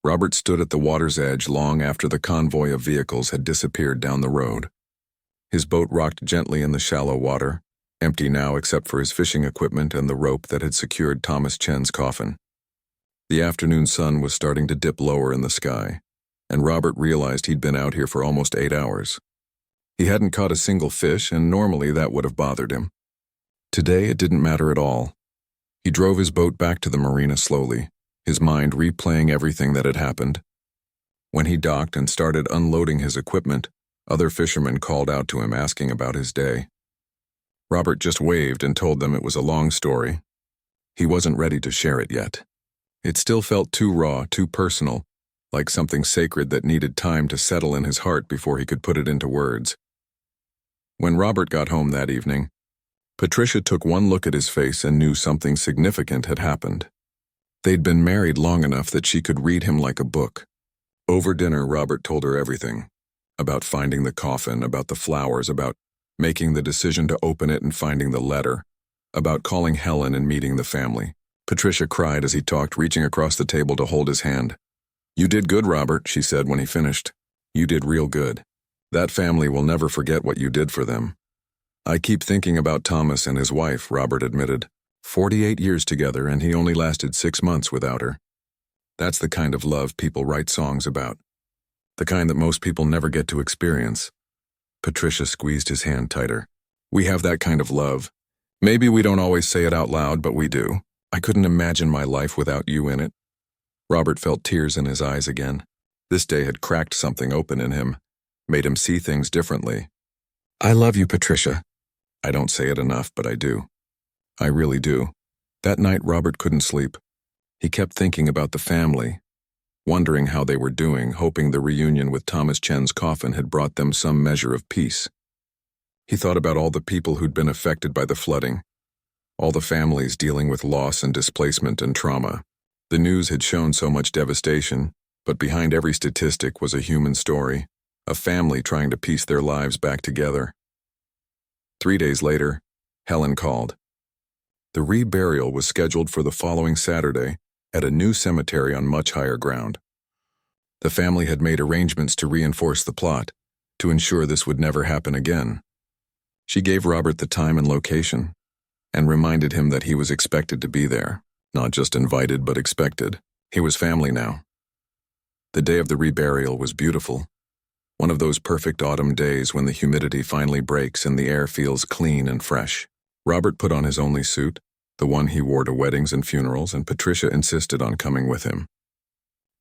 Robert stood at the water's edge long after the convoy of vehicles had disappeared down the road. His boat rocked gently in the shallow water, empty now except for his fishing equipment and the rope that had secured Thomas Chen's coffin. The afternoon sun was starting to dip lower in the sky, and Robert realized he'd been out here for almost 8 hours. He hadn't caught a single fish, and normally that would have bothered him. Today it didn't matter at all. He drove his boat back to the marina slowly, his mind replaying everything that had happened. When he docked and started unloading his equipment, other fishermen called out to him asking about his day. Robert just waved and told them it was a long story. He wasn't ready to share it yet. It still felt too raw, too personal, like something sacred that needed time to settle in his heart before he could put it into words. When Robert got home that evening, Patricia took one look at his face and knew something significant had happened. They'd been married long enough that she could read him like a book. Over dinner, Robert told her everything. About finding the coffin, about the flowers, about making the decision to open it and finding the letter, about calling Helen and meeting the family. Patricia cried as he talked, reaching across the table to hold his hand. "You did good, Robert," she said when he finished. "You did real good. That family will never forget what you did for them." "I keep thinking about Thomas and his wife," Robert admitted. 48 years together, and he only lasted 6 months without her. That's the kind of love people write songs about. The kind that most people never get to experience. Patricia squeezed his hand tighter. "We have that kind of love. Maybe we don't always say it out loud, but we do. I couldn't imagine my life without you in it." Robert felt tears in his eyes again. This day had cracked something open in him, made him see things differently. "I love you, Patricia." "I don't say it enough, but I do. I really do." That night, Robert couldn't sleep. He kept thinking about the family, wondering how they were doing, hoping the reunion with Thomas Chen's coffin had brought them some measure of peace. He thought about all the people who'd been affected by the flooding, all the families dealing with loss and displacement and trauma. The news had shown so much devastation, but behind every statistic was a human story, a family trying to piece their lives back together. 3 days later, Helen called. The reburial was scheduled for the following Saturday at a new cemetery on much higher ground. The family had made arrangements to reinforce the plot, to ensure this would never happen again. She gave Robert the time and location, and reminded him that he was expected to be there. Not just invited, but expected. He was family now. The day of the reburial was beautiful. One of those perfect autumn days when the humidity finally breaks and the air feels clean and fresh. Robert put on his only suit, the one he wore to weddings and funerals, and Patricia insisted on coming with him.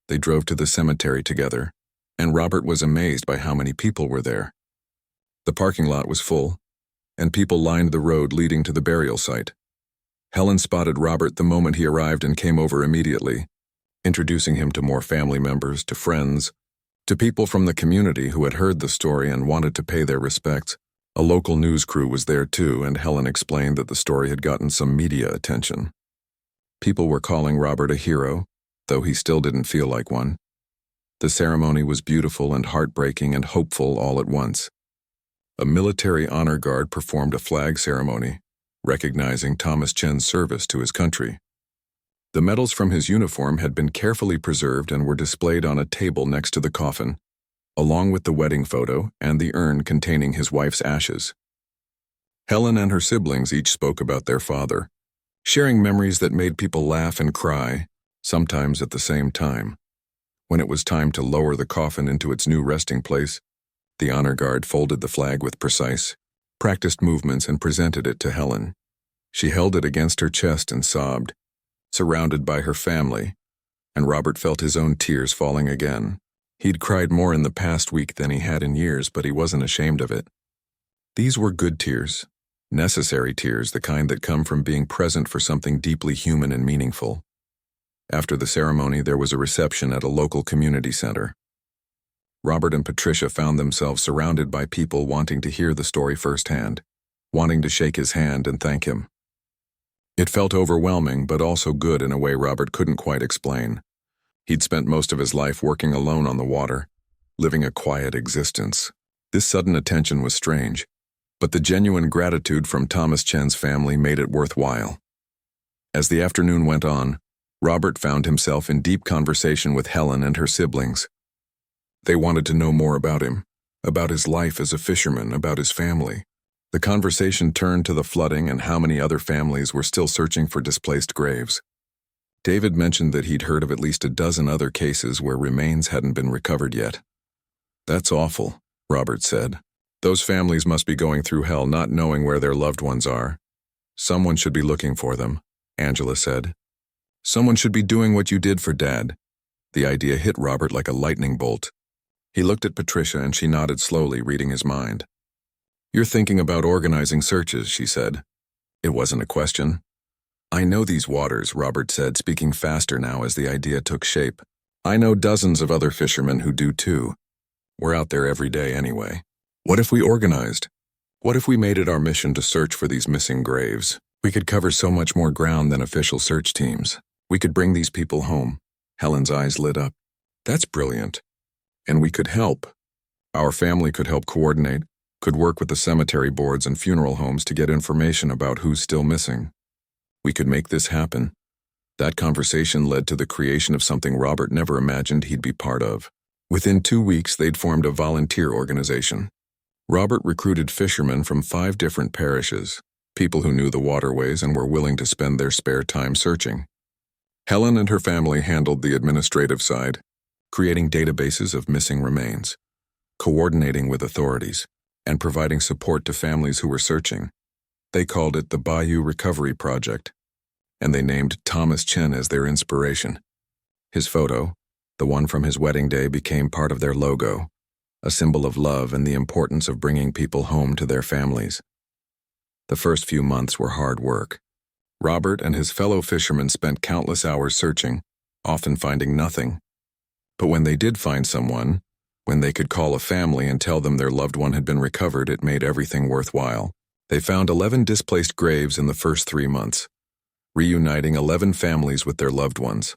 They drove to the cemetery together, and Robert was amazed by how many people were there. The parking lot was full, and people lined the road leading to the burial site. Helen spotted Robert the moment he arrived and came over immediately, introducing him to more family members, to friends, to people from the community who had heard the story and wanted to pay their respects. A local news crew was there too, and Helen explained that the story had gotten some media attention. People were calling Robert a hero, though he still didn't feel like one. The ceremony was beautiful and heartbreaking and hopeful all at once. A military honor guard performed a flag ceremony, recognizing Thomas Chen's service to his country. The medals from his uniform had been carefully preserved and were displayed on a table next to the coffin, along with the wedding photo and the urn containing his wife's ashes. Helen and her siblings each spoke about their father, sharing memories that made people laugh and cry, sometimes at the same time. When it was time to lower the coffin into its new resting place, the honor guard folded the flag with precise, practiced movements and presented it to Helen. She held it against her chest and sobbed, surrounded by her family, and Robert felt his own tears falling again. He'd cried more in the past week than he had in years, but he wasn't ashamed of it. These were good tears, necessary tears, the kind that come from being present for something deeply human and meaningful. After the ceremony, there was a reception at a local community center. Robert and Patricia found themselves surrounded by people wanting to hear the story firsthand, wanting to shake his hand and thank him. It felt overwhelming, but also good in a way Robert couldn't quite explain. He'd spent most of his life working alone on the water, living a quiet existence. This sudden attention was strange, but the genuine gratitude from Thomas Chen's family made it worthwhile. As the afternoon went on, Robert found himself in deep conversation with Helen and her siblings. They wanted to know more about him, about his life as a fisherman, about his family. The conversation turned to the flooding and how many other families were still searching for displaced graves. David mentioned that he'd heard of at least a dozen other cases where remains hadn't been recovered yet. "That's awful," Robert said. "Those families must be going through hell not knowing where their loved ones are." "Someone should be looking for them," Angela said. "Someone should be doing what you did for Dad." The idea hit Robert like a lightning bolt. He looked at Patricia and she nodded slowly, reading his mind. "You're thinking about organizing searches," she said. It wasn't a question. "I know these waters," Robert said, speaking faster now as the idea took shape. "I know dozens of other fishermen who do too. We're out there every day anyway. What if we organized? What if we made it our mission to search for these missing graves? We could cover so much more ground than official search teams. We could bring these people home." Helen's eyes lit up. "That's brilliant. And we could help. Our family could help coordinate, could work with the cemetery boards and funeral homes to get information about who's still missing. We could make this happen." That conversation led to the creation of something Robert never imagined he'd be part of. Within 2 weeks, they'd formed a volunteer organization. Robert recruited fishermen from 5 different parishes, people who knew the waterways and were willing to spend their spare time searching. Helen and her family handled the administrative side, creating databases of missing remains, coordinating with authorities, and providing support to families who were searching. They called it the Bayou Recovery Project, and they named Thomas Chen as their inspiration. His photo, the one from his wedding day, became part of their logo, a symbol of love and the importance of bringing people home to their families. The first few months were hard work. Robert and his fellow fishermen spent countless hours searching, often finding nothing. But when they did find someone, when they could call a family and tell them their loved one had been recovered, it made everything worthwhile. They found 11 displaced graves in the first 3 months, reuniting 11 families with their loved ones.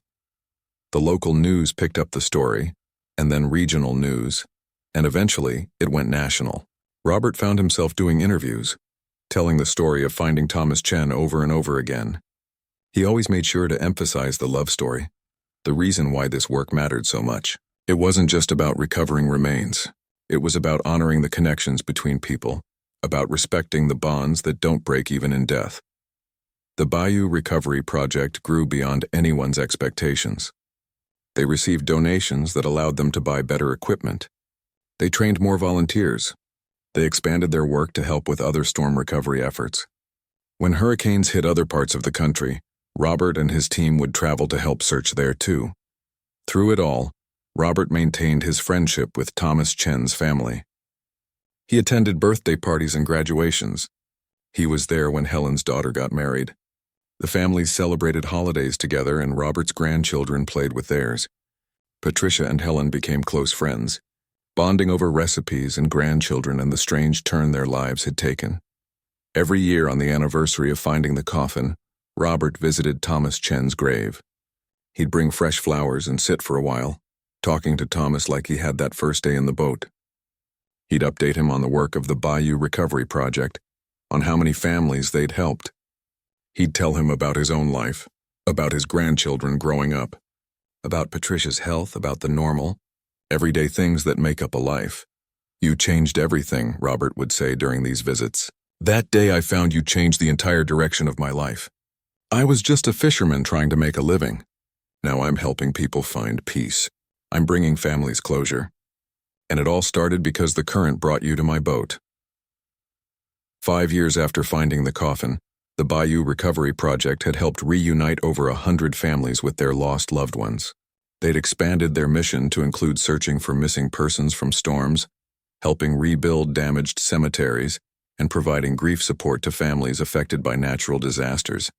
The local news picked up the story, and then regional news, and eventually it went national. Robert found himself doing interviews, telling the story of finding Thomas Chen over and over again. He always made sure to emphasize the love story, the reason why this work mattered so much. It wasn't just about recovering remains. It was about honoring the connections between people, about respecting the bonds that don't break even in death. The Bayou Recovery Project grew beyond anyone's expectations. They received donations that allowed them to buy better equipment. They trained more volunteers. They expanded their work to help with other storm recovery efforts. When hurricanes hit other parts of the country, Robert and his team would travel to help search there too. Through it all, Robert maintained his friendship with Thomas Chen's family. He attended birthday parties and graduations. He was there when Helen's daughter got married. The families celebrated holidays together and Robert's grandchildren played with theirs. Patricia and Helen became close friends, bonding over recipes and grandchildren and the strange turn their lives had taken. Every year on the anniversary of finding the coffin, Robert visited Thomas Chen's grave. He'd bring fresh flowers and sit for a while, talking to Thomas like he had that first day in the boat. He'd update him on the work of the Bayou Recovery Project, on how many families they'd helped. He'd tell him about his own life, about his grandchildren growing up, about Patricia's health, about the normal, everyday things that make up a life. "You changed everything," Robert would say during these visits. "That day I found you changed the entire direction of my life. I was just a fisherman trying to make a living. Now I'm helping people find peace. I'm bringing families closure. And it all started because the current brought you to my boat." 5 years after finding the coffin, the Bayou Recovery Project had helped reunite over 100 families with their lost loved ones. They'd expanded their mission to include searching for missing persons from storms, helping rebuild damaged cemeteries, and providing grief support to families affected by natural disasters.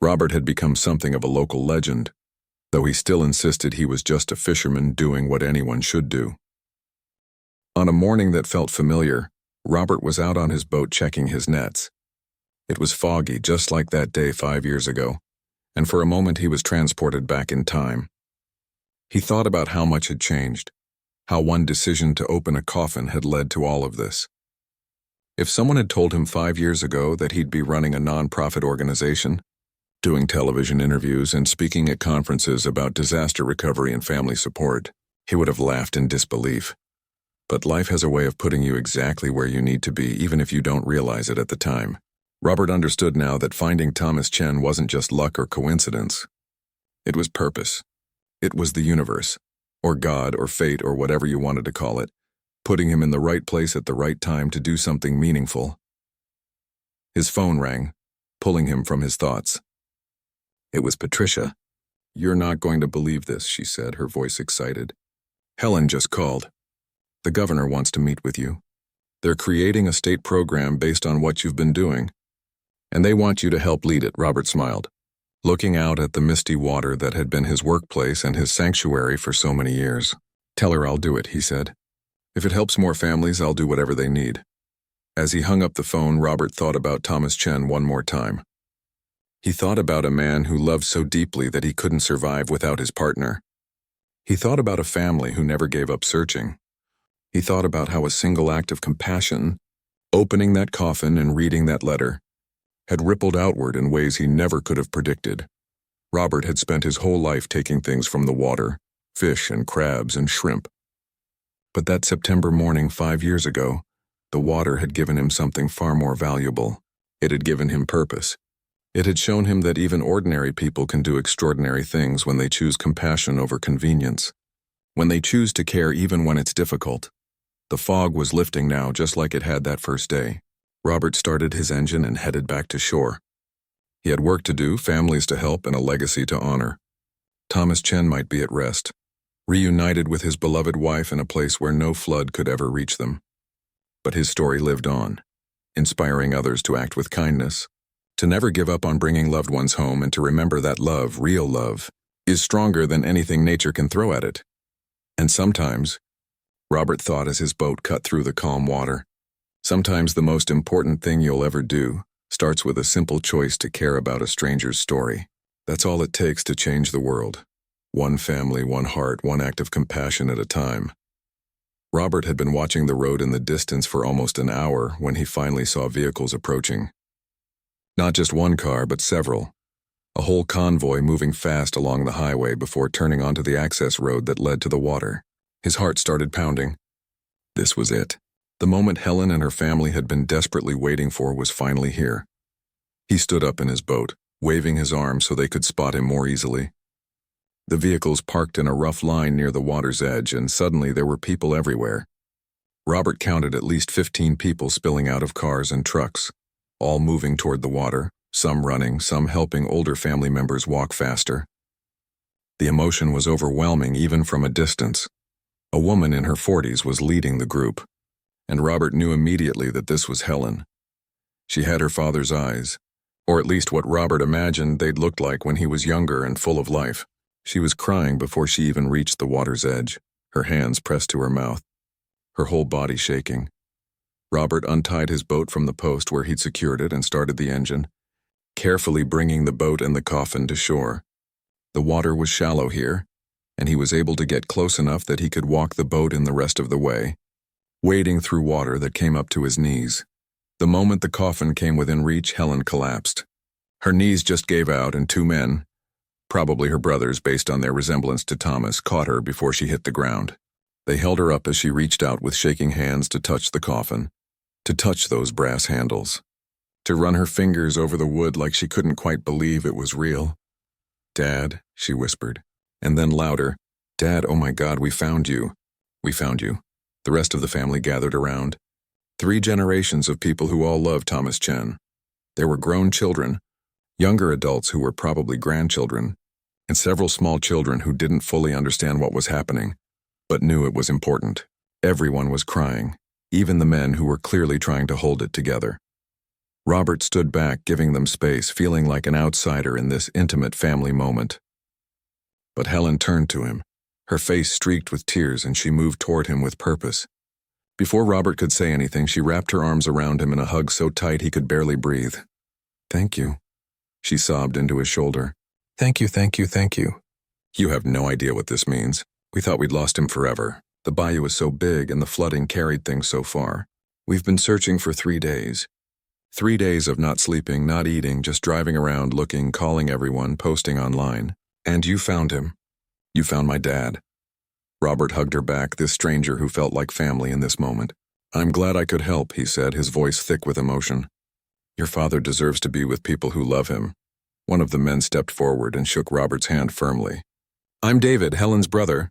Robert had become something of a local legend, though he still insisted he was just a fisherman doing what anyone should do. On a morning that felt familiar, Robert was out on his boat checking his nets. It was foggy, just like that day 5 years ago, and for a moment he was transported back in time. He thought about how much had changed, how one decision to open a coffin had led to all of this. If someone had told him 5 years ago that he'd be running a non-profit organization, doing television interviews and speaking at conferences about disaster recovery and family support. He would have laughed in disbelief. But life has a way of putting you exactly where you need to be, even if you don't realize it at the time. Robert understood now that finding Thomas Chen wasn't just luck or coincidence. It was purpose. It was the universe, or God, or fate, or whatever you wanted to call it, putting him in the right place at the right time to do something meaningful. His phone rang, pulling him from his thoughts. It was Patricia. "You're not going to believe this," she said, her voice excited. "Helen just called. The governor wants to meet with you. They're creating a state program based on what you've been doing, and they want you to help lead it." Robert smiled, looking out at the misty water that had been his workplace and his sanctuary for so many years. "Tell her I'll do it," he said. "If it helps more families, I'll do whatever they need." As he hung up the phone, Robert thought about Thomas Chen one more time. He thought about a man who loved so deeply that he couldn't survive without his partner. He thought about a family who never gave up searching. He thought about how a single act of compassion, opening that coffin and reading that letter, had rippled outward in ways he never could have predicted. Robert had spent his whole life taking things from the water, fish and crabs and shrimp. But that September morning 5 years ago, the water had given him something far more valuable. It had given him purpose. It had shown him that even ordinary people can do extraordinary things when they choose compassion over convenience, when they choose to care even when it's difficult. The fog was lifting now, just like it had that first day. Robert started his engine and headed back to shore. He had work to do, families to help, and a legacy to honor. Thomas Chen might be at rest, reunited with his beloved wife in a place where no flood could ever reach them. But his story lived on, inspiring others to act with kindness, to never give up on bringing loved ones home, and to remember that love, real love, is stronger than anything nature can throw at it. And sometimes, Robert thought as his boat cut through the calm water, sometimes the most important thing you'll ever do starts with a simple choice to care about a stranger's story. That's all it takes to change the world. One family, one heart, one act of compassion at a time. Robert had been watching the road in the distance for almost an hour when he finally saw vehicles approaching. Not just one car, but several. A whole convoy moving fast along the highway before turning onto the access road that led to the water. His heart started pounding. This was it. The moment Helen and her family had been desperately waiting for was finally here. He stood up in his boat, waving his arms so they could spot him more easily. The vehicles parked in a rough line near the water's edge, and suddenly there were people everywhere. Robert counted at least 15 people spilling out of cars and trucks, all moving toward the water, some running, some helping older family members walk faster. The emotion was overwhelming even from a distance. A woman in her 40s was leading the group, and Robert knew immediately that this was Helen. She had her father's eyes, or at least what Robert imagined they'd looked like when he was younger and full of life. She was crying before she even reached the water's edge, her hands pressed to her mouth, her whole body shaking. Robert untied his boat from the post where he'd secured it and started the engine, carefully bringing the boat and the coffin to shore. The water was shallow here, and he was able to get close enough that he could walk the boat in the rest of the way, wading through water that came up to his knees. The moment the coffin came within reach, Helen collapsed. Her knees just gave out, and 2 men, probably her brothers based on their resemblance to Thomas, caught her before she hit the ground. They held her up as she reached out with shaking hands to touch the coffin, to touch those brass handles, to run her fingers over the wood like she couldn't quite believe it was real. "Dad," she whispered, and then louder, "Dad, oh my God, we found you. We found you." The rest of the family gathered around. 3 generations of people who all loved Thomas Chen. There were grown children, younger adults who were probably grandchildren, and several small children who didn't fully understand what was happening, but knew it was important. Everyone was crying, even the men who were clearly trying to hold it together. Robert stood back, giving them space, feeling like an outsider in this intimate family moment. But Helen turned to him, her face streaked with tears, and she moved toward him with purpose. Before Robert could say anything, she wrapped her arms around him in a hug so tight he could barely breathe. "Thank you," she sobbed into his shoulder. "Thank you, thank you, thank you. You have no idea what this means. We thought we'd lost him forever. The bayou is so big and the flooding carried things so far. We've been searching for 3 days. 3 days of not sleeping, not eating, just driving around, looking, calling everyone, posting online. And you found him. You found my dad. Robert hugged her back, this stranger who felt like family in this moment. I'm glad I could help, he said, his voice thick with emotion. Your father deserves to be with people who love him. One of the men stepped forward and shook Robert's hand firmly. I'm David, Helen's brother.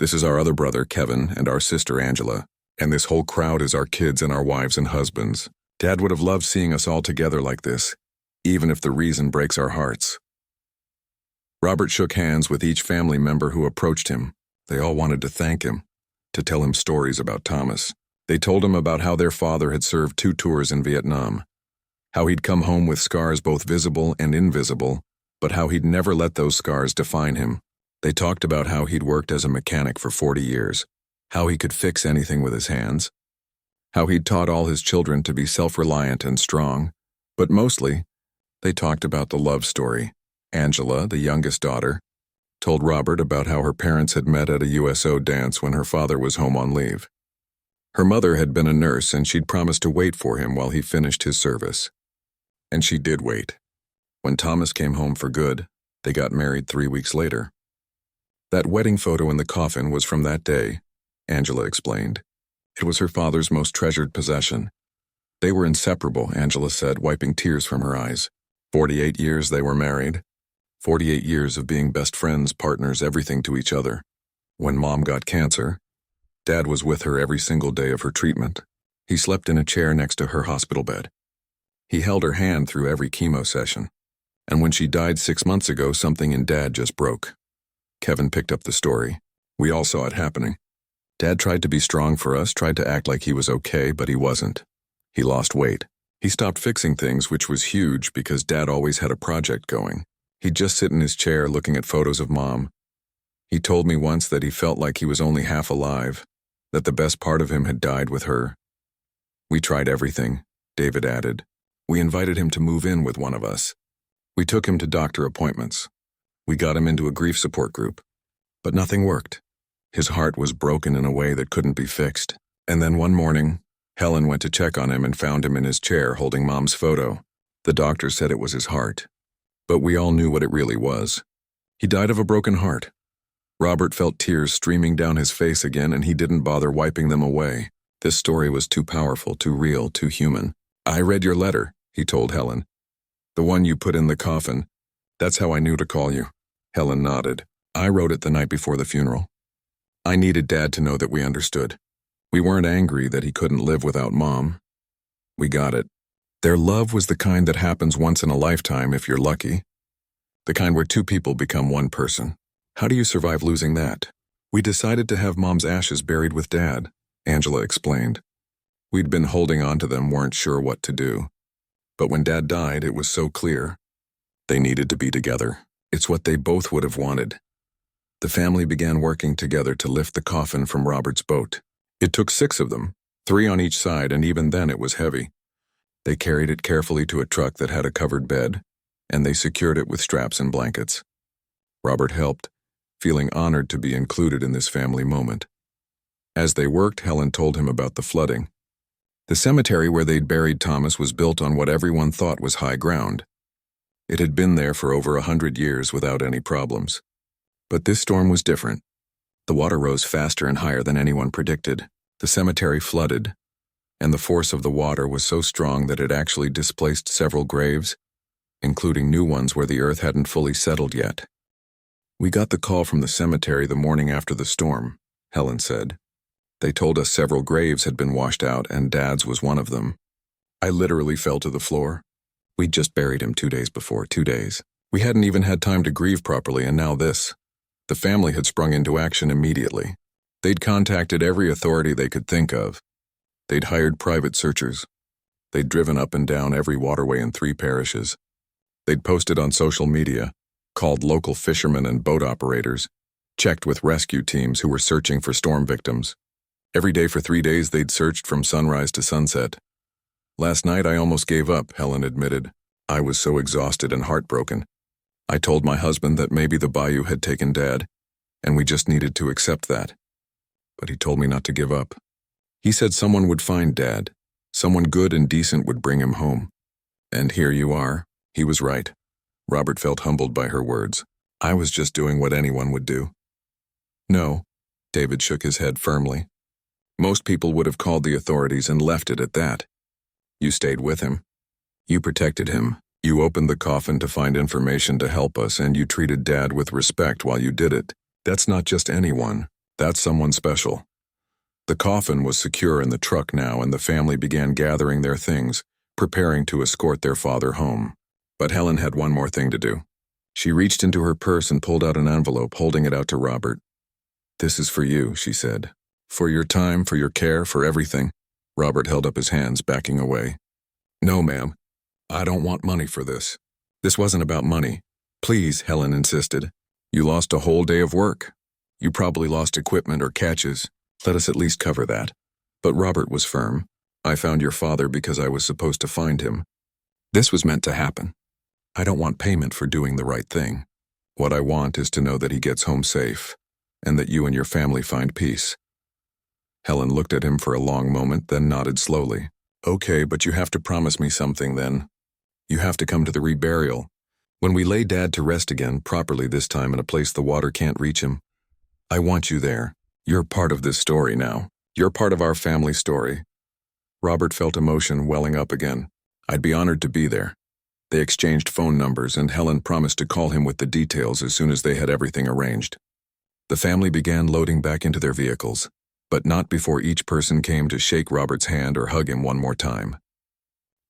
This is our other brother, Kevin, and our sister, Angela. And this whole crowd is our kids and our wives and husbands. Dad would have loved seeing us all together like this, even if the reason breaks our hearts. Robert shook hands with each family member who approached him. They all wanted to thank him, to tell him stories about Thomas. They told him about how their father had served 2 tours in Vietnam, how he'd come home with scars both visible and invisible, but how he'd never let those scars define him. They talked about how he'd worked as a mechanic for 40 years, how he could fix anything with his hands, how he'd taught all his children to be self-reliant and strong, but mostly, they talked about the love story. Angela, the youngest daughter, told Robert about how her parents had met at a USO dance when her father was home on leave. Her mother had been a nurse and she'd promised to wait for him while he finished his service. And she did wait. When Thomas came home for good, they got married 3 weeks later. That wedding photo in the coffin was from that day, Angela explained. It was her father's most treasured possession. They were inseparable, Angela said, wiping tears from her eyes. 48 years they were married. 48 years of being best friends, partners, everything to each other. When Mom got cancer, Dad was with her every single day of her treatment. He slept in a chair next to her hospital bed. He held her hand through every chemo session. And when she died 6 months ago, something in Dad just broke. Kevin picked up the story. We all saw it happening. Dad tried to be strong for us, tried to act like he was okay, but he wasn't. He lost weight. He stopped fixing things, which was huge because Dad always had a project going. He'd just sit in his chair looking at photos of Mom. He told me once that he felt like he was only half alive, that the best part of him had died with her. We tried everything, David added. We invited him to move in with one of us. We took him to doctor appointments. We got him into a grief support group. But nothing worked. His heart was broken in a way that couldn't be fixed. And then one morning, Helen went to check on him and found him in his chair holding Mom's photo. The doctor said it was his heart. But we all knew what it really was. He died of a broken heart. Robert felt tears streaming down his face again, and he didn't bother wiping them away. This story was too powerful, too real, too human. I read your letter, he told Helen. The one you put in the coffin. That's how I knew to call you. Helen nodded. I wrote it the night before the funeral. I needed Dad to know that we understood. We weren't angry that he couldn't live without Mom. We got it. Their love was the kind that happens once in a lifetime if you're lucky. The kind where 2 people become one person. How do you survive losing that? We decided to have Mom's ashes buried with Dad, Angela explained. We'd been holding on to them, weren't sure what to do. But when Dad died, it was so clear. They needed to be together. It's what they both would have wanted. The family began working together to lift the coffin from Robert's boat. It took 6 of them, 3 on each side, and even then it was heavy. They carried it carefully to a truck that had a covered bed, and they secured it with straps and blankets. Robert helped, feeling honored to be included in this family moment. As they worked, Helen told him about the flooding. The cemetery where they'd buried Thomas was built on what everyone thought was high ground. It had been there for over 100 years without any problems. But this storm was different. The water rose faster and higher than anyone predicted. The cemetery flooded, and the force of the water was so strong that it actually displaced several graves, including new ones where the earth hadn't fully settled yet. We got the call from the cemetery the morning after the storm, Helen said. They told us several graves had been washed out and Dad's was one of them. I literally fell to the floor. We'd just buried him 2 days before, 2 days. We hadn't even had time to grieve properly, and now this. The family had sprung into action immediately. They'd contacted every authority they could think of. They'd hired private searchers. They'd driven up and down every waterway in 3 parishes. They'd posted on social media, called local fishermen and boat operators, checked with rescue teams who were searching for storm victims. Every day for 3 days they'd searched from sunrise to sunset. Last night I almost gave up, Helen admitted. I was so exhausted and heartbroken. I told my husband that maybe the bayou had taken Dad, and we just needed to accept that. But he told me not to give up. He said someone would find Dad. Someone good and decent would bring him home. And here you are. He was right. Robert felt humbled by her words. I was just doing what anyone would do. No, David shook his head firmly. Most people would have called the authorities and left it at that. You stayed with him. You protected him. You opened the coffin to find information to help us, and you treated Dad with respect while you did it. That's not just anyone. That's someone special. The coffin was secure in the truck now, and the family began gathering their things, preparing to escort their father home. But Helen had one more thing to do. She reached into her purse and pulled out an envelope, holding it out to Robert. This is for you, she said. For your time, for your care, for everything. Robert held up his hands, backing away. No, ma'am. I don't want money for this. This wasn't about money. Please, Helen insisted. You lost a whole day of work. You probably lost equipment or catches. Let us at least cover that. But Robert was firm. I found your father because I was supposed to find him. This was meant to happen. I don't want payment for doing the right thing. What I want is to know that he gets home safe, and that you and your family find peace. Helen looked at him for a long moment, then nodded slowly. Okay, but you have to promise me something then. You have to come to the reburial. When we lay Dad to rest again, properly this time in a place the water can't reach him. I want you there. You're part of this story now. You're part of our family story. Robert felt emotion welling up again. I'd be honored to be there. They exchanged phone numbers, and Helen promised to call him with the details as soon as they had everything arranged. The family began loading back into their vehicles, but not before each person came to shake Robert's hand or hug him one more time.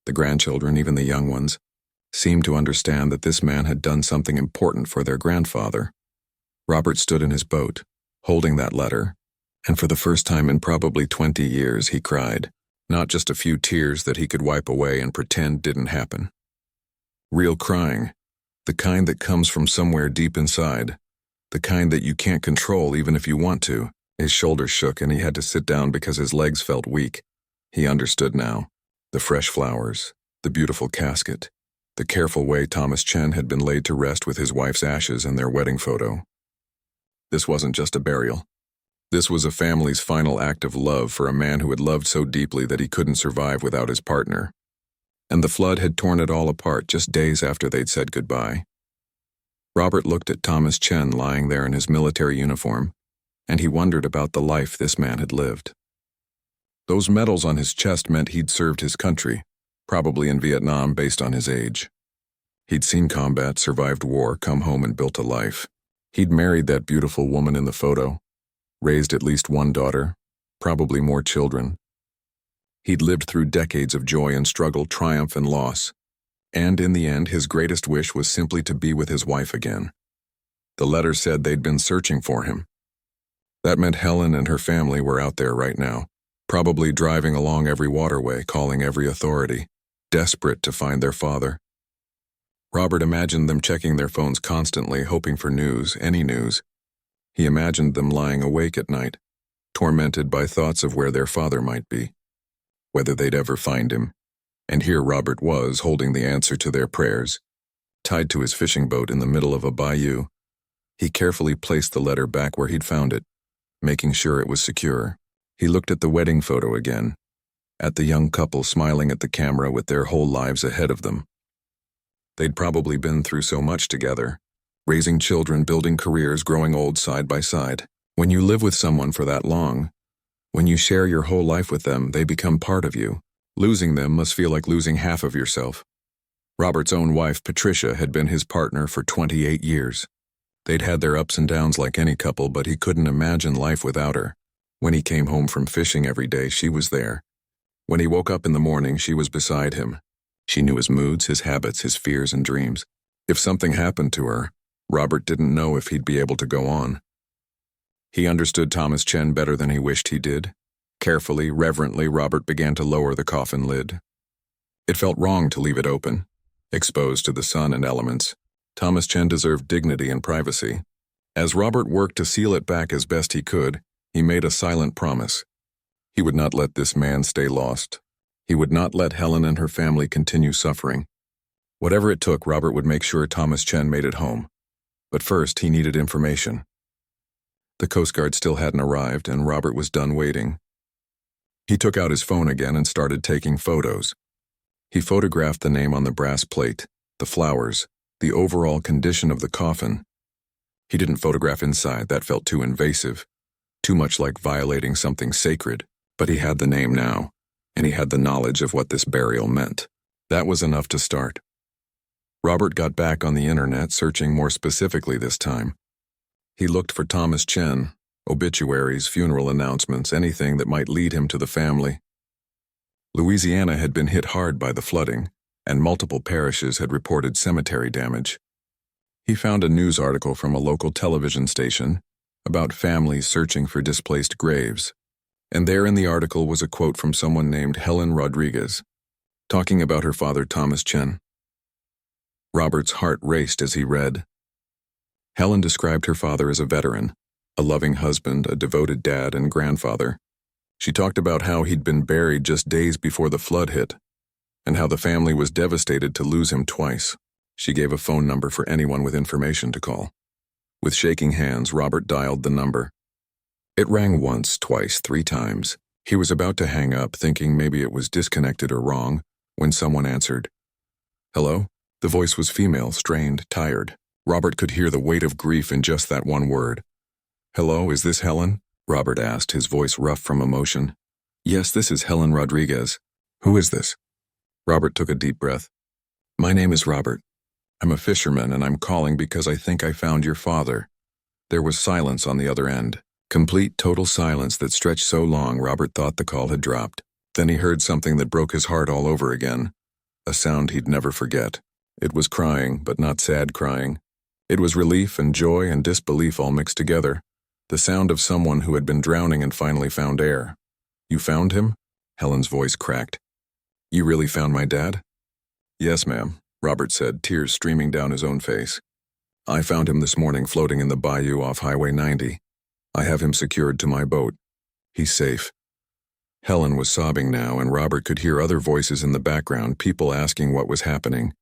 The grandchildren, even the young ones, seemed to understand that this man had done something important for their grandfather. Robert stood in his boat, holding that letter, and for the first time in probably 20 years he cried, not just a few tears that he could wipe away and pretend didn't happen. Real crying, the kind that comes from somewhere deep inside, the kind that you can't control even if you want to. His shoulders shook and he had to sit down because his legs felt weak. He understood now. The fresh flowers, the beautiful casket, the careful way Thomas Chen had been laid to rest with his wife's ashes and their wedding photo. This wasn't just a burial. This was a family's final act of love for a man who had loved so deeply that he couldn't survive without his partner. And the flood had torn it all apart just days after they'd said goodbye. Robert looked at Thomas Chen lying there in his military uniform, and he wondered about the life this man had lived. Those medals on his chest meant he'd served his country, probably in Vietnam based on his age. He'd seen combat, survived war, come home and built a life. He'd married that beautiful woman in the photo, raised at least one daughter, probably more children. He'd lived through decades of joy and struggle, triumph and loss, and in the end his greatest wish was simply to be with his wife again. The letter said they'd been searching for him. That meant Helen and her family were out there right now, probably driving along every waterway, calling every authority, desperate to find their father. Robert imagined them checking their phones constantly, hoping for news, any news. He imagined them lying awake at night, tormented by thoughts of where their father might be, whether they'd ever find him. And here Robert was, holding the answer to their prayers, tied to his fishing boat in the middle of a bayou. He carefully placed the letter back where he'd found it, making sure it was secure. He looked at the wedding photo again, at the young couple smiling at the camera with their whole lives ahead of them. They'd probably been through so much together, raising children, building careers, growing old side by side. When you live with someone for that long, when you share your whole life with them, they become part of you. Losing them must feel like losing half of yourself. Robert's own wife, Patricia, had been his partner for 28 years. They'd had their ups and downs like any couple, but he couldn't imagine life without her. When he came home from fishing every day, she was there. When he woke up in the morning, she was beside him. She knew his moods, his habits, his fears and dreams. If something happened to her, Robert didn't know if he'd be able to go on. He understood Thomas Chen better than he wished he did. Carefully, reverently, Robert began to lower the coffin lid. It felt wrong to leave it open, exposed to the sun and elements. Thomas Chen deserved dignity and privacy. As Robert worked to seal it back as best he could, he made a silent promise. He would not let this man stay lost. He would not let Helen and her family continue suffering. Whatever it took, Robert would make sure Thomas Chen made it home. But first, he needed information. The Coast Guard still hadn't arrived, and Robert was done waiting. He took out his phone again and started taking photos. He photographed the name on the brass plate, the flowers, the overall condition of the coffin. He didn't photograph inside, that felt too invasive, too much like violating something sacred, but he had the name now, and he had the knowledge of what this burial meant. That was enough to start. Robert got back on the internet, searching more specifically this time. He looked for Thomas Chen, obituaries, funeral announcements, anything that might lead him to the family. Louisiana had been hit hard by the flooding, and multiple parishes had reported cemetery damage. He found a news article from a local television station about families searching for displaced graves, and there in the article was a quote from someone named Helen Rodriguez, talking about her father Thomas Chen. Robert's heart raced as he read. Helen described her father as a veteran, a loving husband, a devoted dad and grandfather. She talked about how he'd been buried just days before the flood hit, and how the family was devastated to lose him twice. She gave a phone number for anyone with information to call. With shaking hands, Robert dialed the number. It rang once, twice, 3 times. He was about to hang up, thinking maybe it was disconnected or wrong, when someone answered. Hello? The voice was female, strained, tired. Robert could hear the weight of grief in just that one word. Hello, is this Helen? Robert asked, his voice rough from emotion. Yes, this is Helen Rodriguez. Who is this? Robert took a deep breath. My name is Robert. I'm a fisherman, and I'm calling because I think I found your father. There was silence on the other end. Complete, total silence that stretched so long Robert thought the call had dropped. Then he heard something that broke his heart all over again. A sound he'd never forget. It was crying, but not sad crying. It was relief and joy and disbelief all mixed together. The sound of someone who had been drowning and finally found air. You found him? Helen's voice cracked. You really found my dad? Yes, ma'am, Robert said, tears streaming down his own face. I found him this morning floating in the bayou off Highway 90. I have him secured to my boat. He's safe. Helen was sobbing now, and Robert could hear other voices in the background, people asking what was happening.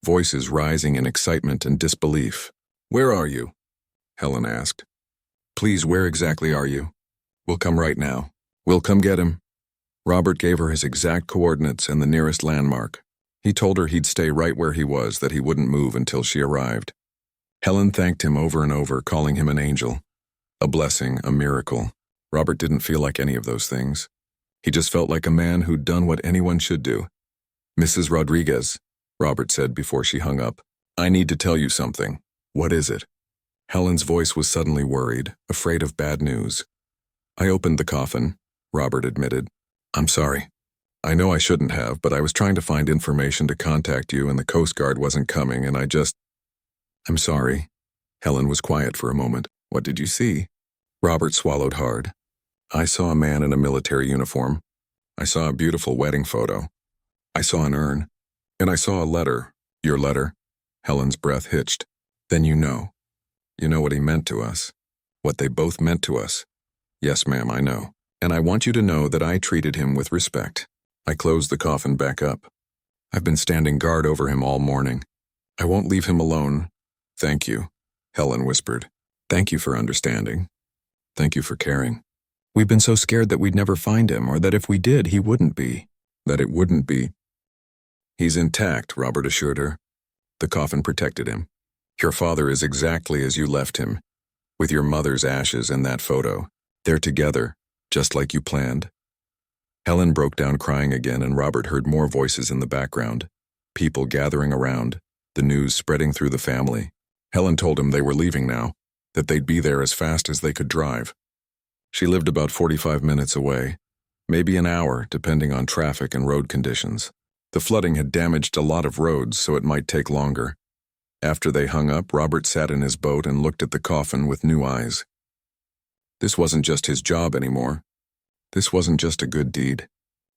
Voices rising in excitement and disbelief. Where are you? Helen asked. Please, where exactly are you? We'll come right now. We'll come get him. Robert gave her his exact coordinates and the nearest landmark. He told her he'd stay right where he was, that he wouldn't move until she arrived. Helen thanked him over and over, calling him an angel. A blessing, a miracle. Robert didn't feel like any of those things. He just felt like a man who'd done what anyone should do. Mrs. Rodriguez, Robert said before she hung up, I need to tell you something. What is it? Helen's voice was suddenly worried, afraid of bad news. I opened the coffin, Robert admitted. I'm sorry. I know I shouldn't have, but I was trying to find information to contact you and the Coast Guard wasn't coming and I'm sorry. Helen was quiet for a moment. What did you see? Robert swallowed hard. I saw a man in a military uniform. I saw a beautiful wedding photo. I saw an urn. And I saw a letter. Your letter? Helen's breath hitched. Then you know. You know what he meant to us. What they both meant to us. Yes, ma'am, I know. And I want you to know that I treated him with respect. I closed the coffin back up. I've been standing guard over him all morning. I won't leave him alone. Thank you, Helen whispered. Thank you for understanding. Thank you for caring. We've been so scared that we'd never find him, or that if we did, he wouldn't be. That it wouldn't be. He's intact, Robert assured her. The coffin protected him. Your father is exactly as you left him, with your mother's ashes and that photo. They're together, just like you planned. Helen broke down crying again, and Robert heard more voices in the background. People gathering around, the news spreading through the family. Helen told him they were leaving now, that they'd be there as fast as they could drive. She lived about 45 minutes away, maybe an hour, depending on traffic and road conditions. The flooding had damaged a lot of roads, so it might take longer. After they hung up, Robert sat in his boat and looked at the coffin with new eyes. This wasn't just his job anymore. This wasn't just a good deed.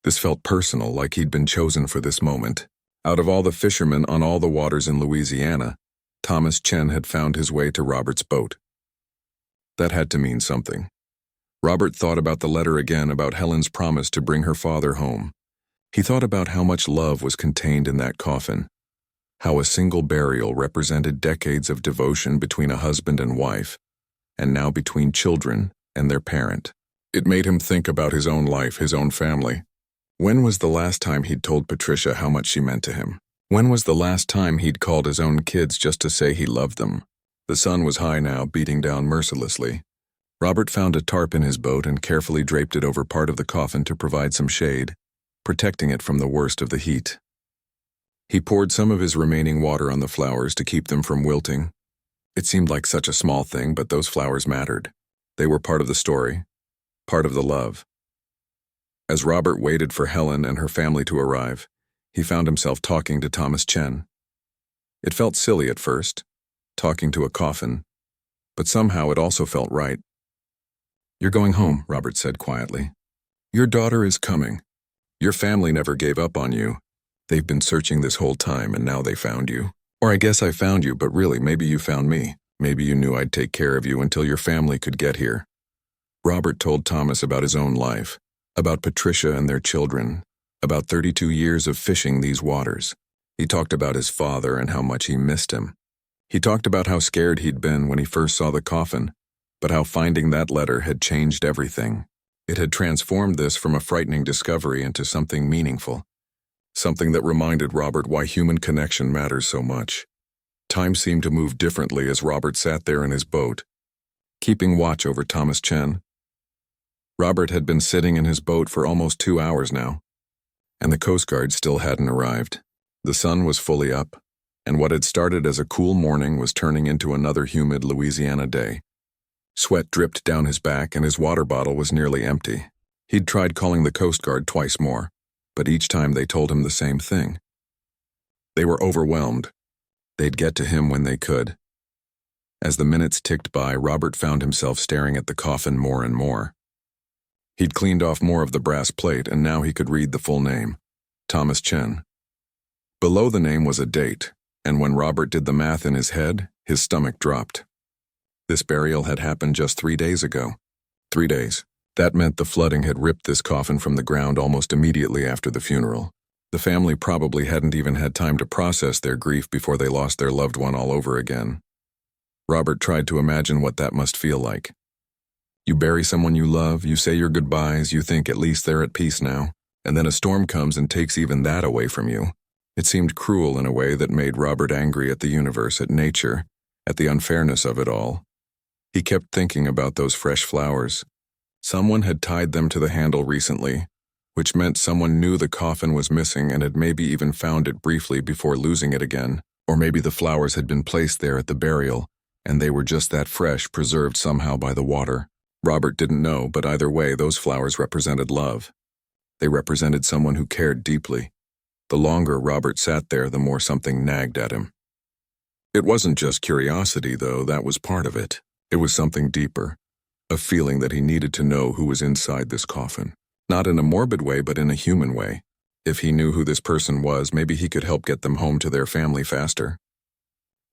This felt personal, like he'd been chosen for this moment. Out of all the fishermen on all the waters in Louisiana, Thomas Chen had found his way to Robert's boat. That had to mean something. Robert thought about the letter again, about Helen's promise to bring her father home. He thought about how much love was contained in that coffin, how a single burial represented decades of devotion between a husband and wife, and now between children and their parent. It made him think about his own life, his own family. When was the last time he'd told Patricia how much she meant to him? When was the last time he'd called his own kids just to say he loved them? The sun was high now, beating down mercilessly. Robert found a tarp in his boat and carefully draped it over part of the coffin to provide some shade, protecting it from the worst of the heat. He poured some of his remaining water on the flowers to keep them from wilting. It seemed like such a small thing, but those flowers mattered. They were part of the story, part of the love. As Robert waited for Helen and her family to arrive, he found himself talking to Thomas Chen. It felt silly at first, talking to a coffin, but somehow it also felt right. "You're going home," Robert said quietly. "Your daughter is coming. Your family never gave up on you. They've been searching this whole time and now they found you. Or I guess I found you, but really maybe you found me. Maybe you knew I'd take care of you until your family could get here." Robert told Thomas about his own life, about Patricia and their children, about 32 years of fishing these waters. He talked about his father and how much he missed him. He talked about how scared he'd been when he first saw the coffin, but how finding that letter had changed everything. It had transformed this from a frightening discovery into something meaningful, something that reminded Robert why human connection matters so much. Time seemed to move differently as Robert sat there in his boat, keeping watch over Thomas Chen. Robert had been sitting in his boat for almost 2 hours now, and the Coast Guard still hadn't arrived. The sun was fully up, and what had started as a cool morning was turning into another humid Louisiana day. Sweat dripped down his back and his water bottle was nearly empty. He'd tried calling the Coast Guard twice more, but each time they told him the same thing. They were overwhelmed. They'd get to him when they could. As the minutes ticked by, Robert found himself staring at the coffin more and more. He'd cleaned off more of the brass plate, and now he could read the full name, Thomas Chen. Below the name was a date, and when Robert did the math in his head, his stomach dropped. This burial had happened just 3 days ago. 3 days. That meant the flooding had ripped this coffin from the ground almost immediately after the funeral. The family probably hadn't even had time to process their grief before they lost their loved one all over again. Robert tried to imagine what that must feel like. You bury someone you love, you say your goodbyes, you think at least they're at peace now, and then a storm comes and takes even that away from you. It seemed cruel in a way that made Robert angry at the universe, at nature, at the unfairness of it all. He kept thinking about those fresh flowers. Someone had tied them to the handle recently, which meant someone knew the coffin was missing and had maybe even found it briefly before losing it again. Or maybe the flowers had been placed there at the burial, and they were just that fresh, preserved somehow by the water. Robert didn't know, but either way, those flowers represented love. They represented someone who cared deeply. The longer Robert sat there, the more something nagged at him. It wasn't just curiosity, though, that was part of it. It was something deeper, a feeling that he needed to know who was inside this coffin. Not in a morbid way, but in a human way. If he knew who this person was, maybe he could help get them home to their family faster.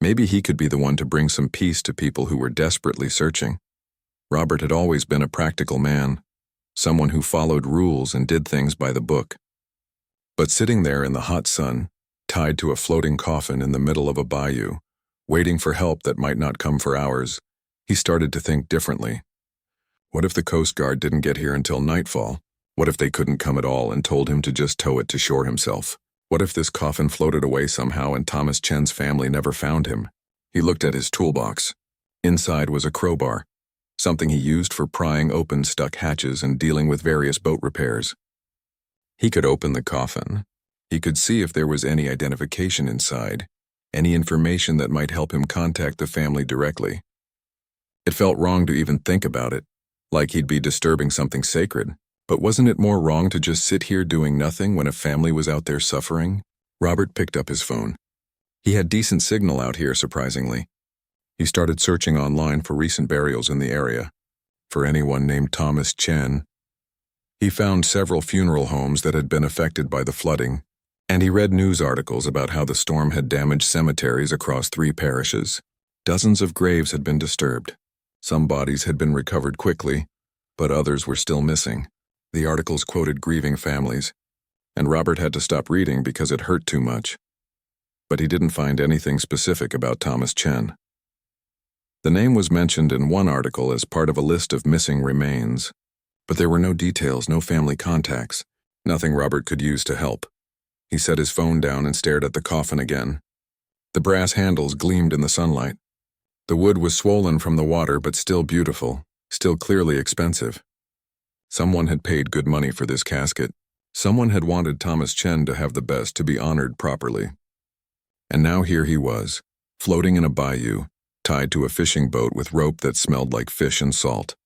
Maybe he could be the one to bring some peace to people who were desperately searching. Robert had always been a practical man, someone who followed rules and did things by the book. But sitting there in the hot sun, tied to a floating coffin in the middle of a bayou, waiting for help that might not come for hours, he started to think differently. What if the Coast Guard didn't get here until nightfall? What if they couldn't come at all and told him to just tow it to shore himself? What if this coffin floated away somehow and Thomas Chen's family never found him? He looked at his toolbox. Inside was a crowbar, something he used for prying open stuck hatches and dealing with various boat repairs. He could open the coffin. He could see if there was any identification inside, any information that might help him contact the family directly. It felt wrong to even think about it, like he'd be disturbing something sacred. But wasn't it more wrong to just sit here doing nothing when a family was out there suffering? Robert picked up his phone. He had decent signal out here, surprisingly. He started searching online for recent burials in the area, for anyone named Thomas Chen. He found several funeral homes that had been affected by the flooding, and he read news articles about how the storm had damaged cemeteries across 3 parishes. Dozens of graves had been disturbed. Some bodies had been recovered quickly, but others were still missing. The articles quoted grieving families, and Robert had to stop reading because it hurt too much. But he didn't find anything specific about Thomas Chen. The name was mentioned in one article as part of a list of missing remains, but there were no details, no family contacts, Nothing Robert could use to help. He set his phone down and stared at the coffin again. The brass handles gleamed in the sunlight. The wood was swollen from the water, but still beautiful, still clearly expensive. Someone had paid good money for this casket. Someone had wanted Thomas Chen to have the best, to be honored properly. And now here he was, floating in a bayou, tied to a fishing boat with rope that smelled like fish and salt.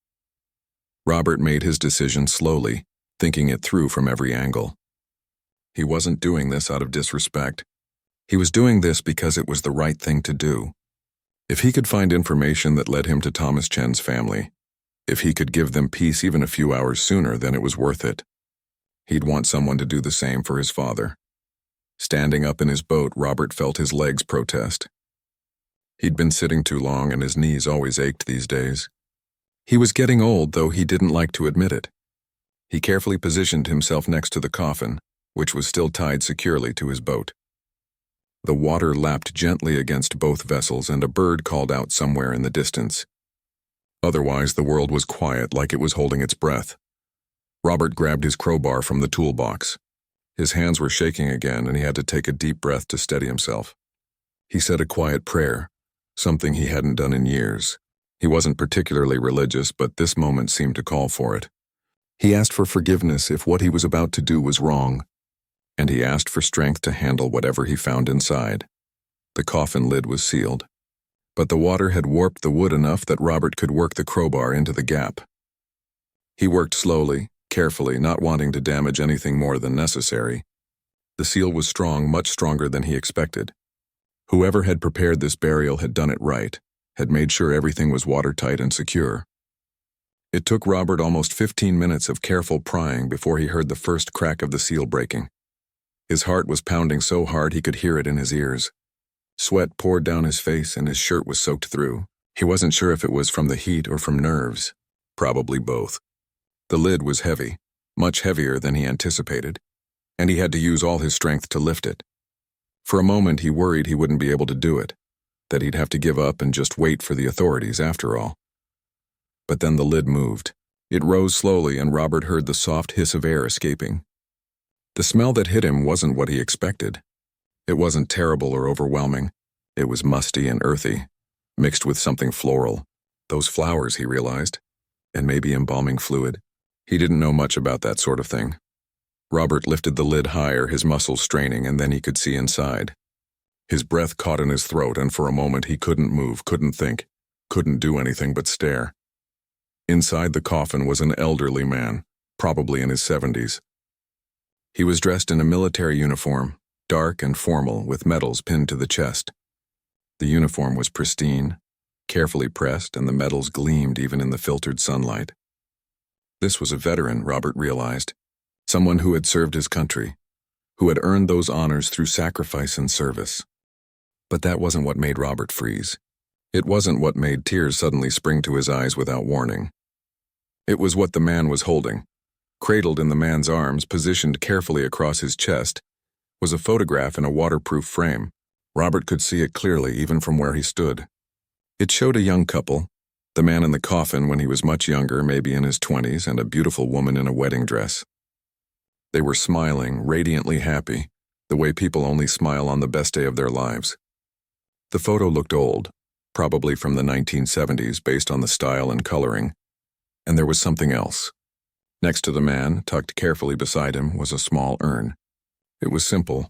Robert made his decision slowly, thinking it through from every angle. He wasn't doing this out of disrespect. He was doing this because it was the right thing to do. If he could find information that led him to Thomas Chen's family, if he could give them peace even a few hours sooner, then it was worth it. He'd want someone to do the same for his father. Standing up in his boat, Robert felt his legs protest. He'd been sitting too long and his knees always ached these days. He was getting old, though he didn't like to admit it. He carefully positioned himself next to the coffin, which was still tied securely to his boat. The water lapped gently against both vessels and a bird called out somewhere in the distance. Otherwise, the world was quiet, like it was holding its breath. Robert grabbed his crowbar from the toolbox. His hands were shaking again, and he had to take a deep breath to steady himself. He said a quiet prayer, something he hadn't done in years. He wasn't particularly religious, but this moment seemed to call for it. He asked for forgiveness if what he was about to do was wrong, and he asked for strength to handle whatever he found inside. The coffin lid was sealed, but the water had warped the wood enough that Robert could work the crowbar into the gap. He worked slowly, carefully, not wanting to damage anything more than necessary. The seal was strong, much stronger than he expected. Whoever had prepared this burial had done it right, had made sure everything was watertight and secure. It took Robert almost 15 minutes of careful prying before he heard the first crack of the seal breaking. His heart was pounding so hard he could hear it in his ears. Sweat poured down his face and his shirt was soaked through. He wasn't sure if it was from the heat or from nerves. Probably both. The lid was heavy, much heavier than he anticipated, and he had to use all his strength to lift it. For a moment he worried he wouldn't be able to do it, that he'd have to give up and just wait for the authorities after all. But then the lid moved. It rose slowly and Robert heard the soft hiss of air escaping. The smell that hit him wasn't what he expected. It wasn't terrible or overwhelming. It was musty and earthy, mixed with something floral. Those flowers, he realized, and maybe embalming fluid. He didn't know much about that sort of thing. Robert lifted the lid higher, his muscles straining, and then he could see inside. His breath caught in his throat, and for a moment he couldn't move, couldn't think, couldn't do anything but stare. Inside the coffin was an elderly man, probably in his 70s. He was dressed in a military uniform, dark and formal, with medals pinned to the chest. The uniform was pristine, carefully pressed, and the medals gleamed even in the filtered sunlight. This was a veteran, Robert realized, someone who had served his country, who had earned those honors through sacrifice and service. But that wasn't what made Robert freeze. It wasn't what made tears suddenly spring to his eyes without warning. It was what the man was holding. Cradled in the man's arms, positioned carefully across his chest, was a photograph in a waterproof frame. Robert could see it clearly even from where he stood. It showed a young couple, the man in the coffin when he was much younger, maybe in his 20s, and a beautiful woman in a wedding dress. They were smiling, radiantly happy, the way people only smile on the best day of their lives. The photo looked old, probably from the 1970s based on the style and coloring, and there was something else. Next to the man, tucked carefully beside him, was a small urn. It was simple,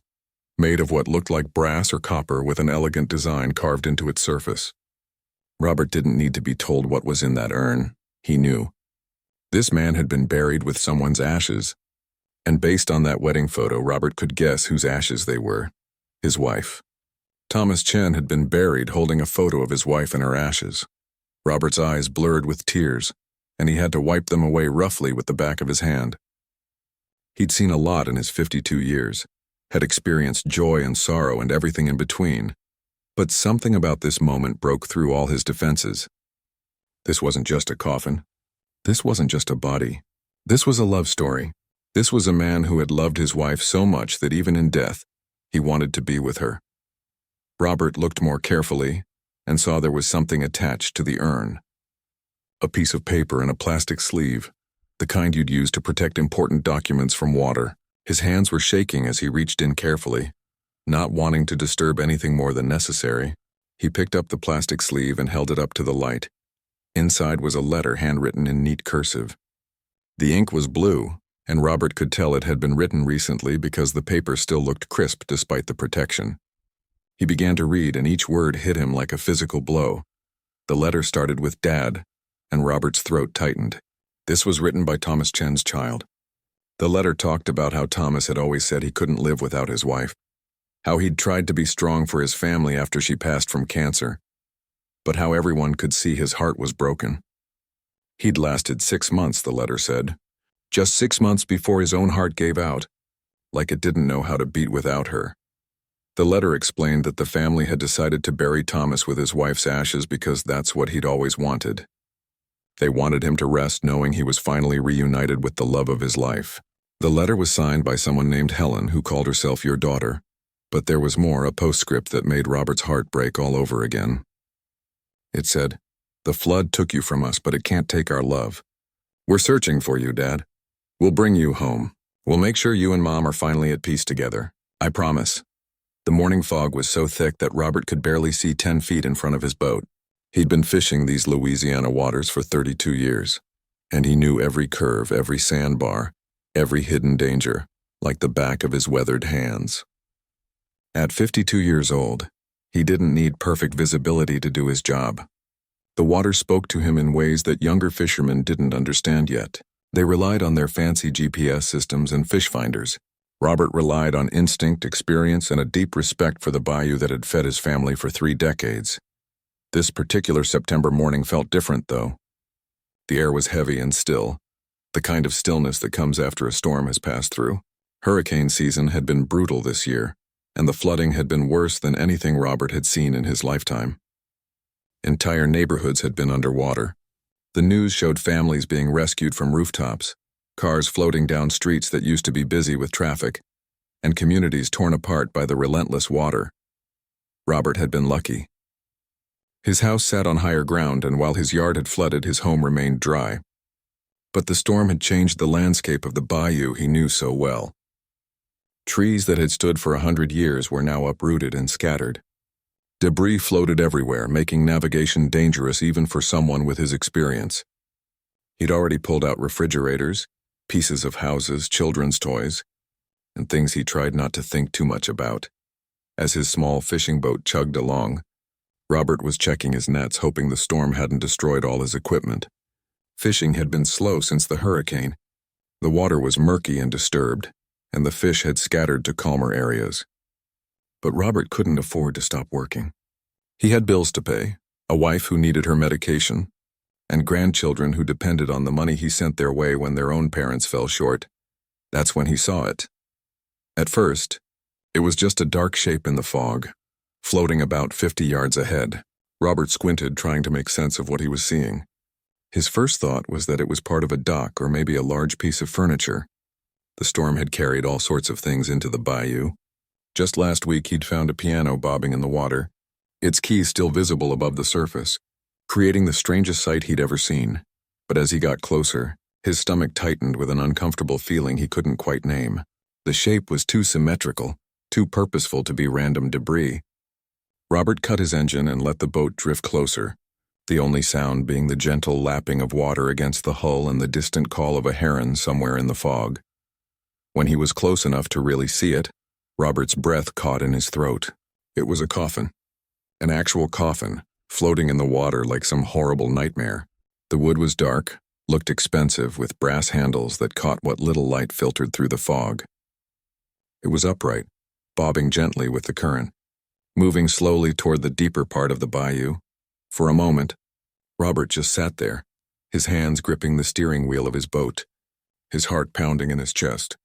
made of what looked like brass or copper with an elegant design carved into its surface. Robert didn't need to be told what was in that urn. He knew. This man had been buried with someone's ashes, and based on that wedding photo, Robert could guess whose ashes they were. His wife. Thomas Chen had been buried holding a photo of his wife in her ashes. Robert's eyes blurred with tears, and he had to wipe them away roughly with the back of his hand. He'd seen a lot in his 52 years, had experienced joy and sorrow and everything in between, but something about this moment broke through all his defenses. This wasn't just a coffin. This wasn't just a body. This was a love story. This was a man who had loved his wife so much that even in death, he wanted to be with her. Robert looked more carefully and saw there was something attached to the urn. A piece of paper in a plastic sleeve, the kind you'd use to protect important documents from water. His hands were shaking as he reached in carefully. Not wanting to disturb anything more than necessary, he picked up the plastic sleeve and held it up to the light. Inside was a letter handwritten in neat cursive. The ink was blue, and Robert could tell it had been written recently because the paper still looked crisp despite the protection. He began to read, and each word hit him like a physical blow. The letter started with Dad, and Robert's throat tightened. This was written by Thomas Chen's child. The letter talked about how Thomas had always said he couldn't live without his wife, how he'd tried to be strong for his family after she passed from cancer, but how everyone could see his heart was broken. He'd lasted 6 months, the letter said, just 6 months before his own heart gave out, like it didn't know how to beat without her. The letter explained that the family had decided to bury Thomas with his wife's ashes because that's what he'd always wanted. They wanted him to rest knowing he was finally reunited with the love of his life. The letter was signed by someone named Helen, who called herself your daughter, but there was more, a postscript that made Robert's heart break all over again. It said, "The flood took you from us, but it can't take our love. We're searching for you, Dad. We'll bring you home. We'll make sure you and Mom are finally at peace together. I promise." The morning fog was so thick that Robert could barely see 10 feet in front of his boat. He'd been fishing these Louisiana waters for 32 years, and he knew every curve, every sandbar, every hidden danger, like the back of his weathered hands. At 52 years old, he didn't need perfect visibility to do his job. The water spoke to him in ways that younger fishermen didn't understand yet. They relied on their fancy GPS systems and fish finders. Robert relied on instinct, experience, and a deep respect for the bayou that had fed his family for 3 decades. This particular September morning felt different, though. The air was heavy and still, the kind of stillness that comes after a storm has passed through. Hurricane season had been brutal this year, and the flooding had been worse than anything Robert had seen in his lifetime. Entire neighborhoods had been underwater. The news showed families being rescued from rooftops, cars floating down streets that used to be busy with traffic, and communities torn apart by the relentless water. Robert had been lucky. His house sat on higher ground, and while his yard had flooded, his home remained dry. But the storm had changed the landscape of the bayou he knew so well. Trees that had stood for 100 years were now uprooted and scattered. Debris floated everywhere, making navigation dangerous even for someone with his experience. He'd already pulled out refrigerators, pieces of houses, children's toys, and things he tried not to think too much about. As his small fishing boat chugged along, Robert was checking his nets, hoping the storm hadn't destroyed all his equipment. Fishing had been slow since the hurricane. The water was murky and disturbed, and the fish had scattered to calmer areas. But Robert couldn't afford to stop working. He had bills to pay, a wife who needed her medication, and grandchildren who depended on the money he sent their way when their own parents fell short. That's when he saw it. At first, it was just a dark shape in the fog, floating about 50 yards ahead. Robert squinted, trying to make sense of what he was seeing. His first thought was that it was part of a dock or maybe a large piece of furniture. The storm had carried all sorts of things into the bayou. Just last week, he'd found a piano bobbing in the water, its keys still visible above the surface, creating the strangest sight he'd ever seen. But as he got closer, his stomach tightened with an uncomfortable feeling he couldn't quite name. The shape was too symmetrical, too purposeful to be random debris. Robert cut his engine and let the boat drift closer, the only sound being the gentle lapping of water against the hull and the distant call of a heron somewhere in the fog. When he was close enough to really see it, Robert's breath caught in his throat. It was a coffin. An actual coffin, floating in the water like some horrible nightmare. The wood was dark, looked expensive, with brass handles that caught what little light filtered through the fog. It was upright, bobbing gently with the current, moving slowly toward the deeper part of the bayou. For a moment, Robert just sat there, his hands gripping the steering wheel of his boat, his heart pounding in his chest.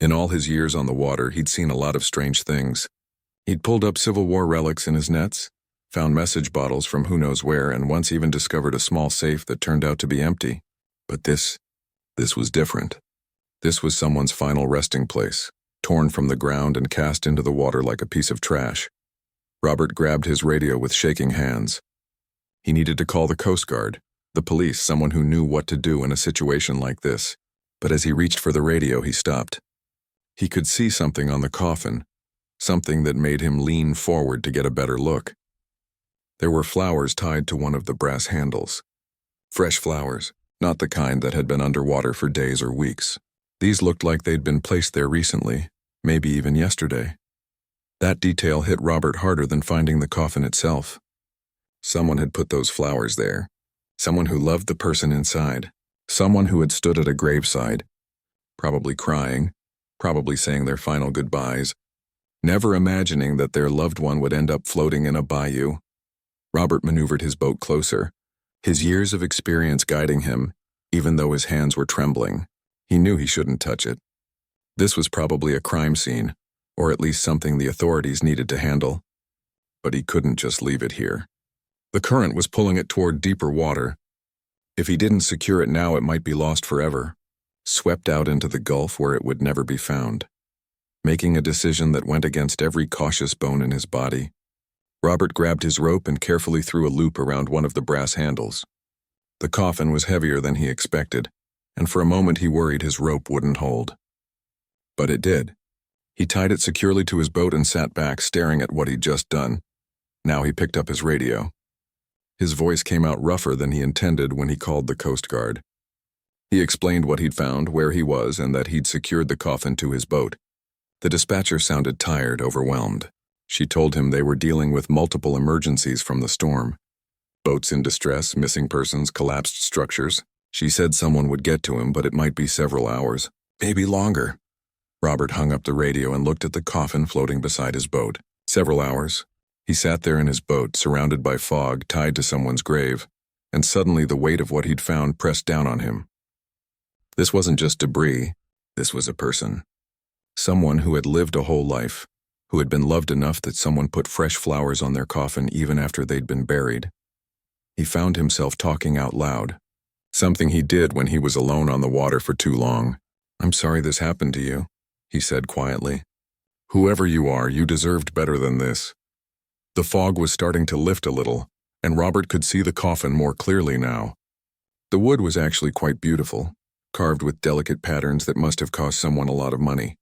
In all his years on the water, he'd seen a lot of strange things. He'd pulled up Civil War relics in his nets, found message bottles from who knows where, and once even discovered a small safe that turned out to be empty. But this was different. This was someone's final resting place, torn from the ground and cast into the water like a piece of trash. Robert grabbed his radio with shaking hands. He needed to call the Coast Guard, the police, someone who knew what to do in a situation like this. But as he reached for the radio, he stopped. He could see something on the coffin, something that made him lean forward to get a better look. There were flowers tied to one of the brass handles. Fresh flowers, not the kind that had been underwater for days or weeks. These looked like they'd been placed there recently, maybe even yesterday. That detail hit Robert harder than finding the coffin itself. Someone had put those flowers there. Someone who loved the person inside. Someone who had stood at a graveside, probably crying, probably saying their final goodbyes, never imagining that their loved one would end up floating in a bayou. Robert maneuvered his boat closer, his years of experience guiding him, even though his hands were trembling. He knew he shouldn't touch it. This was probably a crime scene, or at least something the authorities needed to handle. But he couldn't just leave it here. The current was pulling it toward deeper water. If he didn't secure it now, it might be lost forever, swept out into the Gulf where it would never be found. Making a decision that went against every cautious bone in his body, Robert grabbed his rope and carefully threw a loop around one of the brass handles. The coffin was heavier than he expected, and for a moment he worried his rope wouldn't hold. But it did. He tied it securely to his boat and sat back, staring at what he'd just done. Now he picked up his radio. His voice came out rougher than he intended when he called the Coast Guard. He explained what he'd found, where he was, and that he'd secured the coffin to his boat. The dispatcher sounded tired, overwhelmed. She told him they were dealing with multiple emergencies from the storm. Boats in distress, missing persons, collapsed structures. She said someone would get to him, but it might be several hours, maybe longer. Robert hung up the radio and looked at the coffin floating beside his boat. Several hours. He sat there in his boat, surrounded by fog, tied to someone's grave, and suddenly the weight of what he'd found pressed down on him. This wasn't just debris. This was a person. Someone who had lived a whole life, who had been loved enough that someone put fresh flowers on their coffin even after they'd been buried. He found himself talking out loud, something he did when he was alone on the water for too long. "I'm sorry this happened to you," he said quietly. "Whoever you are, you deserved better than this." The fog was starting to lift a little, and Robert could see the coffin more clearly now. The wood was actually quite beautiful, carved with delicate patterns that must have cost someone a lot of money.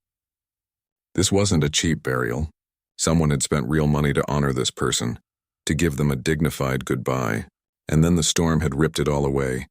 This wasn't a cheap burial. Someone had spent real money to honor this person, to give them a dignified goodbye, and then the storm had ripped it all away,